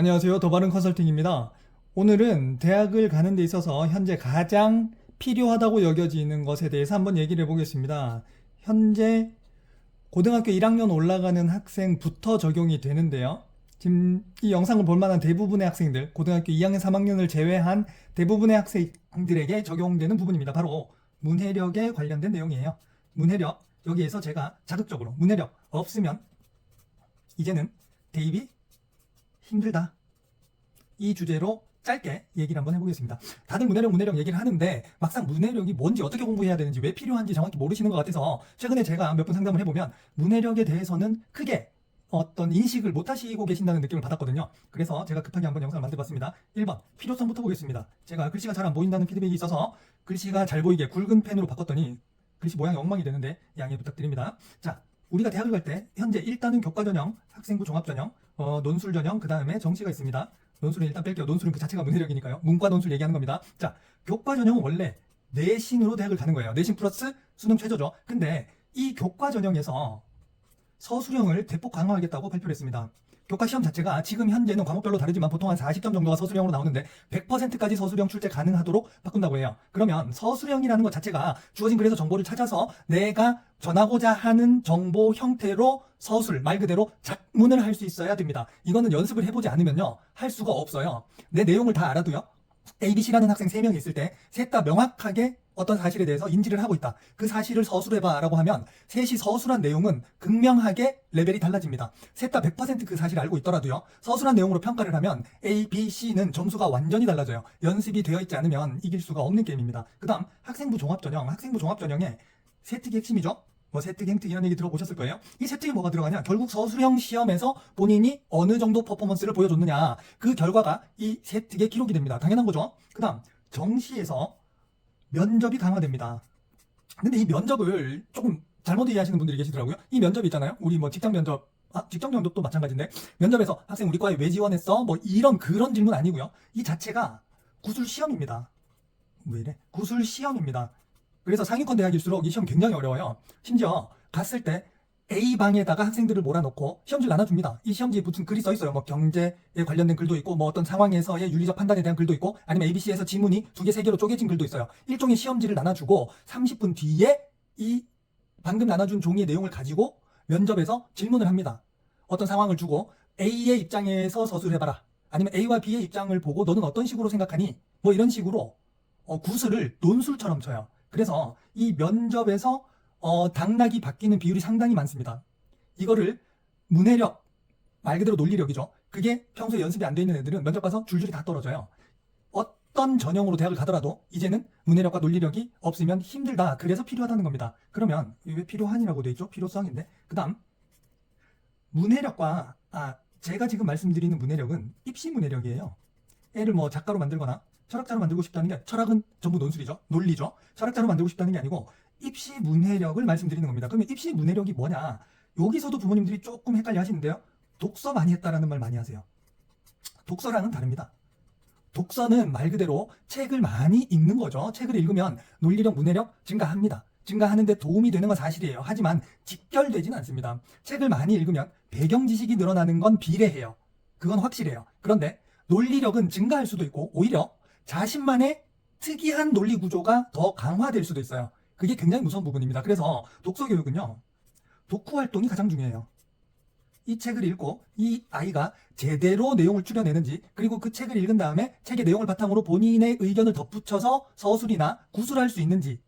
안녕하세요. 더바른 컨설팅입니다. 오늘은 대학을 가는 데 있어서 현재 가장 필요하다고 여겨지는 것에 대해서 한번 얘기를 해보겠습니다. 현재 고등학교 1학년 올라가는 학생부터 적용이 되는데요. 지금 이 영상을 볼 만한 대부분의 학생들, 고등학교 2학년, 3학년을 제외한 대부분의 학생들에게 적용되는 부분입니다. 바로 문해력에 관련된 내용이에요. 문해력, 여기에서 제가 자극적으로 문해력 없으면 이제는 대입이 힘들다. 이 주제로 짧게 얘기를 한번 해보겠습니다. 다들 문해력 얘기를 하는데 막상 문해력이 뭔지 어떻게 공부해야 되는지 왜 필요한지 정확히 모르시는 것 같아서 최근에 제가 몇 분 상담을 해보면 문해력에 대해서는 크게 어떤 인식을 못 하시고 계신다는 느낌을 받았거든요. 그래서 제가 급하게 한번 영상을 만들어봤습니다. 1번 필요성부터 보겠습니다. 제가 글씨가 잘 안 보인다는 피드백이 있어서 글씨가 잘 보이게 굵은 펜으로 바꿨더니 글씨 모양이 엉망이 되는데 양해 부탁드립니다. 자, 우리가 대학을 갈 때 현재 일단은 교과전형, 학생부 종합전형, 논술전형, 그 다음에 정시가 있습니다. 논술은 일단 뺄게요. 논술은 그 자체가 문해력이니까요. 문과 논술 얘기하는 겁니다. 자, 교과전형은 원래 내신으로 대학을 가는 거예요. 내신 플러스 수능 최저죠. 근데 이 교과전형에서 서술형을 대폭 강화하겠다고 발표를 했습니다. 교과 시험 자체가 지금 현재는 과목별로 다르지만 보통 한 40점 정도가 서술형으로 나오는데 100%까지 서술형 출제 가능하도록 바꾼다고 해요. 그러면 서술형이라는 것 자체가 주어진 글에서 정보를 찾아서 내가 전하고자 하는 정보 형태로 서술, 말 그대로 작문을 할 수 있어야 됩니다. 이거는 연습을 해보지 않으면요, 할 수가 없어요. 내 내용을 다 알아도요, A, B, C라는 학생 3명이 있을 때 셋 다 명확하게 어떤 사실에 대해서 인지를 하고 있다. 그 사실을 서술해봐 라고 하면 셋이 서술한 내용은 극명하게 레벨이 달라집니다. 셋 다 100% 그 사실을 알고 있더라도요, 서술한 내용으로 평가를 하면 A, B, C는 점수가 완전히 달라져요. 연습이 되어 있지 않으면 이길 수가 없는 게임입니다. 그 다음 학생부 종합전형의 세특이 핵심이죠. 뭐 세특, 행특 이런 얘기 들어보셨을 거예요. 이 세특이 뭐가 들어가냐? 결국 서술형 시험에서 본인이 어느 정도 퍼포먼스를 보여줬느냐, 그 결과가 이 세특에 기록이 됩니다. 당연한 거죠. 그 다음 정시에서 면접이 강화됩니다. 근데 이 면접을 조금 잘못 이해하시는 분들이 계시더라고요. 이 면접이 있잖아요. 우리 뭐 직장 면접도 마찬가지인데, 면접에서 학생 우리 과에 왜 지원했어? 뭐 이런 그런 질문 아니고요. 이 자체가 구술 시험입니다. 왜 이래? 구술 시험입니다. 그래서 상위권 대학일수록 이 시험 굉장히 어려워요. 심지어 갔을 때 A방에다가 학생들을 몰아넣고 시험지를 나눠줍니다. 이 시험지에 무슨 글이 써있어요. 뭐 경제에 관련된 글도 있고, 뭐 어떤 상황에서의 윤리적 판단에 대한 글도 있고, 아니면 ABC에서 지문이 2개, 3개로 쪼개진 글도 있어요. 일종의 시험지를 나눠주고 30분 뒤에 이 방금 나눠준 종이의 내용을 가지고 면접에서 질문을 합니다. 어떤 상황을 주고 A의 입장에서 서술해봐라, 아니면 A와 B의 입장을 보고 너는 어떤 식으로 생각하니? 뭐 이런 식으로 구슬을 논술처럼 쳐요. 그래서 이 면접에서 당락이 바뀌는 비율이 상당히 많습니다. 이거를 문해력, 말 그대로 논리력이죠. 그게 평소에 연습이 안 돼 있는 애들은 면접 가서 줄줄이 다 떨어져요. 어떤 전형으로 대학을 가더라도 이제는 문해력과 논리력이 없으면 힘들다. 그래서 필요하다는 겁니다. 그러면 왜 필요한이라고 돼 있죠? 필요성인데. 그 다음 문해력과 제가 지금 말씀드리는 문해력은 입시 문해력이에요. 애를 뭐 작가로 만들거나 철학자로 만들고 싶다는 게, 철학은 전부 논술이죠. 논리죠. 철학자로 만들고 싶다는 게 아니고 입시 문해력을 말씀드리는 겁니다. 그러면 입시 문해력이 뭐냐? 여기서도 부모님들이 조금 헷갈려 하시는데요. 독서 많이 했다라는 말 많이 하세요. 독서랑은 다릅니다. 독서는 말 그대로 책을 많이 읽는 거죠. 책을 읽으면 논리력, 문해력 증가합니다. 증가하는데 도움이 되는 건 사실이에요. 하지만 직결되지는 않습니다. 책을 많이 읽으면 배경 지식이 늘어나는 건 비례해요. 그건 확실해요. 그런데 논리력은 증가할 수도 있고, 오히려 자신만의 특이한 논리 구조가 더 강화될 수도 있어요. 그게 굉장히 무서운 부분입니다. 그래서 독서 교육은요, 독후 활동이 가장 중요해요. 이 책을 읽고 이 아이가 제대로 내용을 추려내는지, 그리고 그 책을 읽은 다음에 책의 내용을 바탕으로 본인의 의견을 덧붙여서 서술이나 구술할 수 있는지를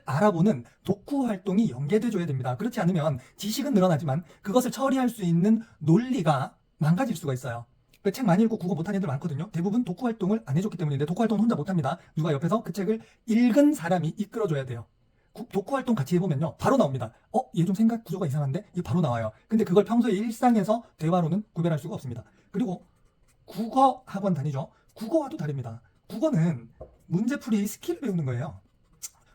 알아보는 독후 활동이 연계돼줘야 됩니다. 그렇지 않으면 지식은 늘어나지만 그것을 처리할 수 있는 논리가 망가질 수가 있어요. 책 많이 읽고 국어 못하는 애들 많거든요. 대부분 독후 활동을 안 해줬기 때문인데, 독후 활동은 혼자 못합니다. 누가 옆에서 그 책을 읽은 사람이 이끌어줘야 돼요. 독후 활동 같이 해보면요, 바로 나옵니다. 얘 좀 생각 구조가 이상한데? 이게 바로 나와요. 근데 그걸 평소에 일상에서 대화로는 구별할 수가 없습니다. 그리고 국어 학원 다니죠. 국어와도 다릅니다. 국어는 문제풀이 스킬을 배우는 거예요.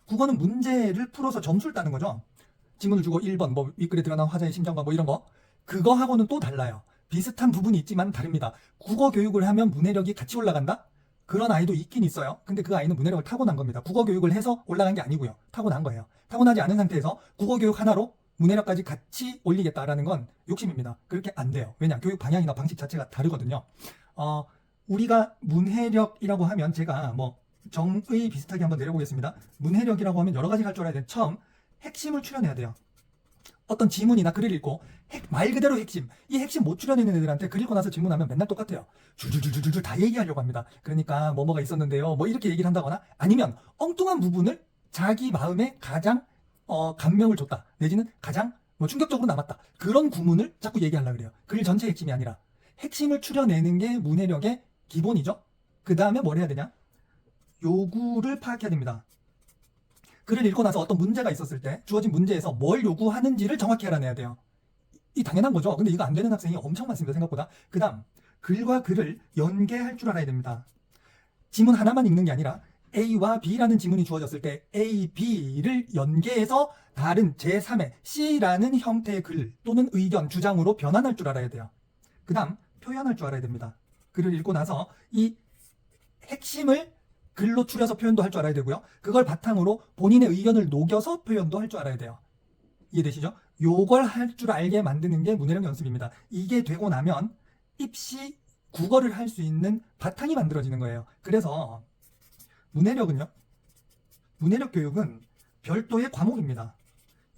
국어는 문제를 풀어서 점수를 따는 거죠. 지문을 주고 1번 뭐 윗글에 드러난 화자의 심정과 뭐 이런 거, 그거하고는 또 달라요. 비슷한 부분이 있지만 다릅니다. 국어 교육을 하면 문해력이 같이 올라간다? 그런 아이도 있긴 있어요. 근데 그 아이는 문해력을 타고난 겁니다. 국어 교육을 해서 올라간 게 아니고요. 타고난 거예요. 타고나지 않은 상태에서 국어 교육 하나로 문해력까지 같이 올리겠다라는 건 욕심입니다. 그렇게 안 돼요. 왜냐? 교육 방향이나 방식 자체가 다르거든요. 우리가 문해력이라고 하면 제가 뭐 정의 비슷하게 한번 내려보겠습니다. 문해력이라고 하면 여러 가지가 할 줄 알아야 돼. 처음 핵심을 추려내야 돼요. 어떤 지문이나 글을 읽고 말 그대로 핵심, 이 핵심 못 추려내는 애들한테 글 읽고 나서 질문하면 맨날 똑같아요. 줄줄줄줄줄 다 얘기하려고 합니다. 그러니까 뭐가 있었는데요, 뭐 이렇게 얘기를 한다거나, 아니면 엉뚱한 부분을 자기 마음에 가장 감명을 줬다, 내지는 가장 뭐 충격적으로 남았다, 그런 구문을 자꾸 얘기하려고 그래요. 글 전체 핵심이 아니라 핵심을 추려내는 게 문해력의 기본이죠. 그 다음에 뭘 해야 되냐, 요구를 파악해야 됩니다. 글을 읽고 나서 어떤 문제가 있었을 때 주어진 문제에서 뭘 요구하는지를 정확히 알아내야 돼요. 이 당연한 거죠. 근데 이거 안 되는 학생이 엄청 많습니다, 생각보다. 그 다음, 글과 글을 연계할 줄 알아야 됩니다. 지문 하나만 읽는 게 아니라 A와 B라는 지문이 주어졌을 때 A, B를 연계해서 다른 제3의 C라는 형태의 글 또는 의견, 주장으로 변환할 줄 알아야 돼요. 그 다음, 표현할 줄 알아야 됩니다. 글을 읽고 나서 이 핵심을 글로 추려서 표현도 할 줄 알아야 되고요. 그걸 바탕으로 본인의 의견을 녹여서 표현도 할 줄 알아야 돼요. 이해되시죠? 요걸 할 줄 알게 만드는 게 문해력 연습입니다. 이게 되고 나면 입시 국어를 할 수 있는 바탕이 만들어지는 거예요. 그래서 문해력은요, 문해력 교육은 별도의 과목입니다.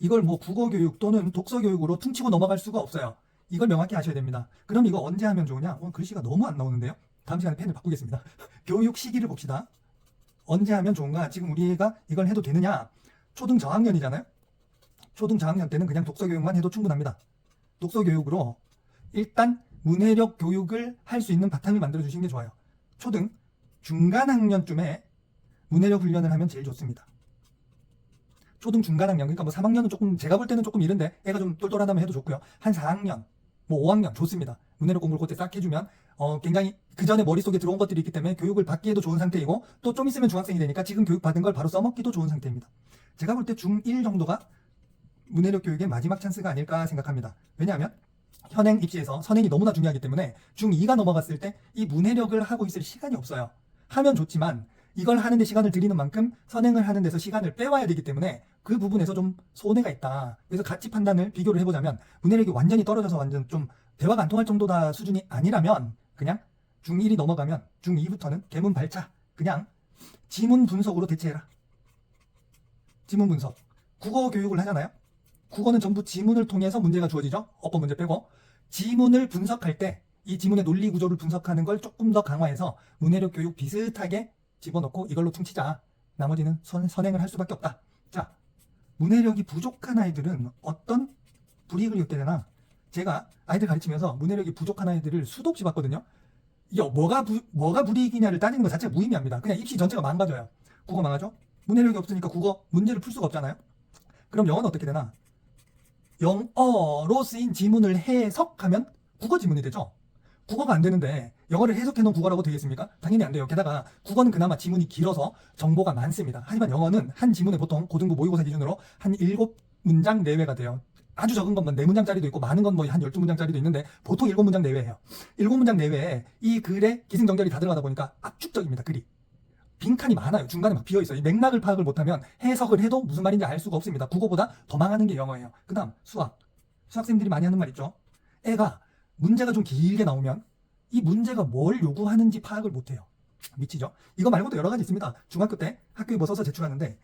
이걸 뭐 국어 교육 또는 독서 교육으로 퉁치고 넘어갈 수가 없어요. 이걸 명확히 아셔야 됩니다. 그럼 이거 언제 하면 좋으냐? 글씨가 너무 안 나오는데요. 다음 시간에 펜을 바꾸겠습니다. 교육 시기를 봅시다. 언제 하면 좋은가? 지금 우리가 이걸 해도 되느냐? 초등 저학년이잖아요. 초등 저학년 때는 그냥 독서 교육만 해도 충분합니다. 독서 교육으로 일단 문해력 교육을 할 수 있는 바탕을 만들어 주시는 게 좋아요. 초등 중간 학년쯤에 문해력 훈련을 하면 제일 좋습니다. 초등 중간 학년, 그러니까 뭐 3학년은 조금, 제가 볼 때는 조금 이른데 애가 좀 똘똘하다면 해도 좋고요. 한 4학년, 뭐 5학년 좋습니다. 문해력 공부를 그때 싹 해주면 굉장히 그 전에 머릿속에 들어온 것들이 있기 때문에 교육을 받기에도 좋은 상태이고, 또 좀 있으면 중학생이 되니까 지금 교육 받은 걸 바로 써먹기도 좋은 상태입니다. 제가 볼 때 중1 정도가 문해력 교육의 마지막 찬스가 아닐까 생각합니다. 왜냐하면 현행 입시에서 선행이 너무나 중요하기 때문에 중2가 넘어갔을 때 이 문해력을 하고 있을 시간이 없어요. 하면 좋지만 이걸 하는데 시간을 들이는 만큼 선행을 하는 데서 시간을 빼와야 되기 때문에 그 부분에서 좀 손해가 있다. 그래서 가치 판단을 비교를 해보자면 문해력이 완전히 떨어져서 완전 좀 대화가 안 통할 정도다 수준이 아니라면 그냥 중1이 넘어가면 중2부터는 개문 발차, 그냥 지문 분석으로 대체해라. 지문 분석. 국어 교육을 하잖아요. 국어는 전부 지문을 통해서 문제가 주어지죠. 어법 문제 빼고. 지문을 분석할 때 이 지문의 논리 구조를 분석하는 걸 조금 더 강화해서 문해력 교육 비슷하게 집어넣고 이걸로 퉁치자. 나머지는 선행을 할 수밖에 없다. 자, 문해력이 부족한 아이들은 어떤 불이익을 겪게 되나? 제가 아이들 가르치면서 문해력이 부족한 아이들을 수도 없이 봤거든요. 뭐가 불이익이냐를 따지는 것 자체가 무의미합니다. 그냥 입시 전체가 망가져요. 국어 망하죠? 문해력이 없으니까 국어 문제를 풀 수가 없잖아요. 그럼 영어는 어떻게 되나? 영어로 쓰인 지문을 해석하면 국어 지문이 되죠. 국어가 안 되는데 영어를 해석해놓은 국어라고 되겠습니까? 당연히 안 돼요. 게다가 국어는 그나마 지문이 길어서 정보가 많습니다. 하지만 영어는 한 지문에 보통 고등부 모의고사 기준으로 한 7문장 내외가 돼요. 아주 적은 것만 4문장짜리도 있고 많은 건 뭐 한 12문장짜리도 있는데 보통 7문장 내외예요. 7문장 내외에 이 글에 기승전결이 다 들어가다 보니까 압축적입니다. 글이. 빈칸이 많아요. 중간에 막 비어있어요. 이 맥락을 파악을 못하면 해석을 해도 무슨 말인지 알 수가 없습니다. 국어보다 더 망하는 게 영어예요. 그 다음 수학. 수학생들이 많이 하는 말 있죠. 애가 문제가 좀 길게 나오면 이 문제가 뭘 요구하는지 파악을 못해요. 미치죠? 이거 말고도 여러 가지 있습니다. 중학교 때 학교에 뭐 써서 제출하는데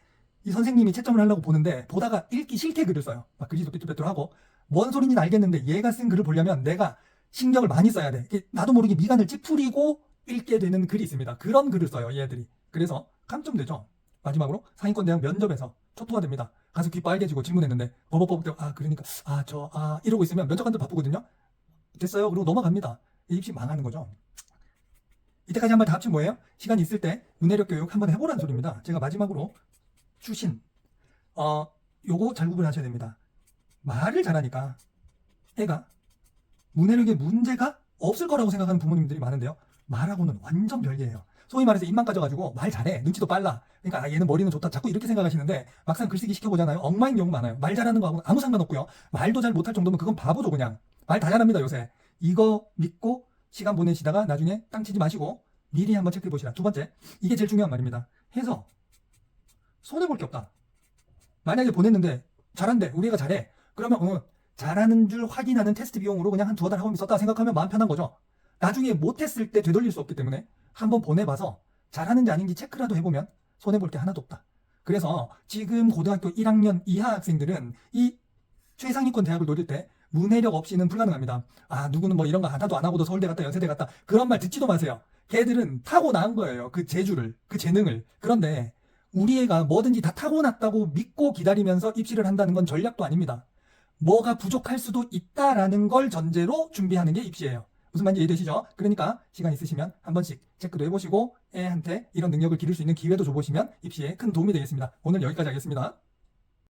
이 선생님이 채점을 하려고 보는데 보다가 읽기 싫게 글을 써요. 막 글씨도 삐뚤빼뚤하고 뭔 소리인지는 알겠는데 얘가 쓴 글을 보려면 내가 신경을 많이 써야 돼. 나도 모르게 미간을 찌푸리고 읽게 되는 글이 있습니다. 그런 글을 써요, 얘들이. 그래서 감점되죠. 마지막으로 상위권대학 면접에서 초토화 됩니다. 가서 귀 빨개지고 질문했는데 버벅버벅 이러고 있으면 면접관들 바쁘거든요. 됐어요. 그리고 넘어갑니다. 입시 망하는 거죠. 이때까지 한 말 다 합친 뭐예요? 시간 있을 때 문해력 교육 한번 해보라는 소리입니다. 제가 마지막으로 추신 요거 잘 구분하셔야 됩니다. 말을 잘하니까 애가 문해력에 문제가 없을 거라고 생각하는 부모님들이 많은데요. 말하고는 완전 별개예요. 소위 말해서 입만 까져가지고 말 잘해, 눈치도 빨라, 그러니까 얘는 머리는 좋다, 자꾸 이렇게 생각하시는데 막상 글쓰기 시켜보잖아요. 엉망인 경우 많아요. 말 잘하는 거하고는 아무 상관없고요. 말도 잘 못할 정도면 그건 바보죠. 그냥 말 다 잘합니다 요새. 이거 믿고 시간 보내시다가 나중에 땅 치지 마시고 미리 한번 체크해 보시라. 두 번째, 이게 제일 중요한 말입니다. 해서 손해볼 게 없다. 만약에 보냈는데 잘한대, 우리 애가 잘해, 그러면 잘하는 줄 확인하는 테스트 비용으로 그냥 한 2달 학원비 썼다 생각하면 마음 편한 거죠. 나중에 못했을 때 되돌릴 수 없기 때문에 한번 보내봐서 잘하는지 아닌지 체크라도 해보면 손해볼 게 하나도 없다. 그래서 지금 고등학교 1학년 이하 학생들은 이 최상위권 대학을 노릴 때 문해력 없이는 불가능합니다. 아, 누구는 뭐 이런 거 하나도 안 하고도 서울대 갔다 연세대 갔다 그런 말 듣지도 마세요. 걔들은 타고난 거예요. 그 재주를, 그 재능을. 그런데 우리 애가 뭐든지 다 타고났다고 믿고 기다리면서 입시를 한다는 건 전략도 아닙니다. 뭐가 부족할 수도 있다라는 걸 전제로 준비하는 게 입시예요. 무슨 말인지 이해되시죠? 그러니까 시간 있으시면 한 번씩 체크도 해보시고 애한테 이런 능력을 기를 수 있는 기회도 줘보시면 입시에 큰 도움이 되겠습니다. 오늘 여기까지 하겠습니다.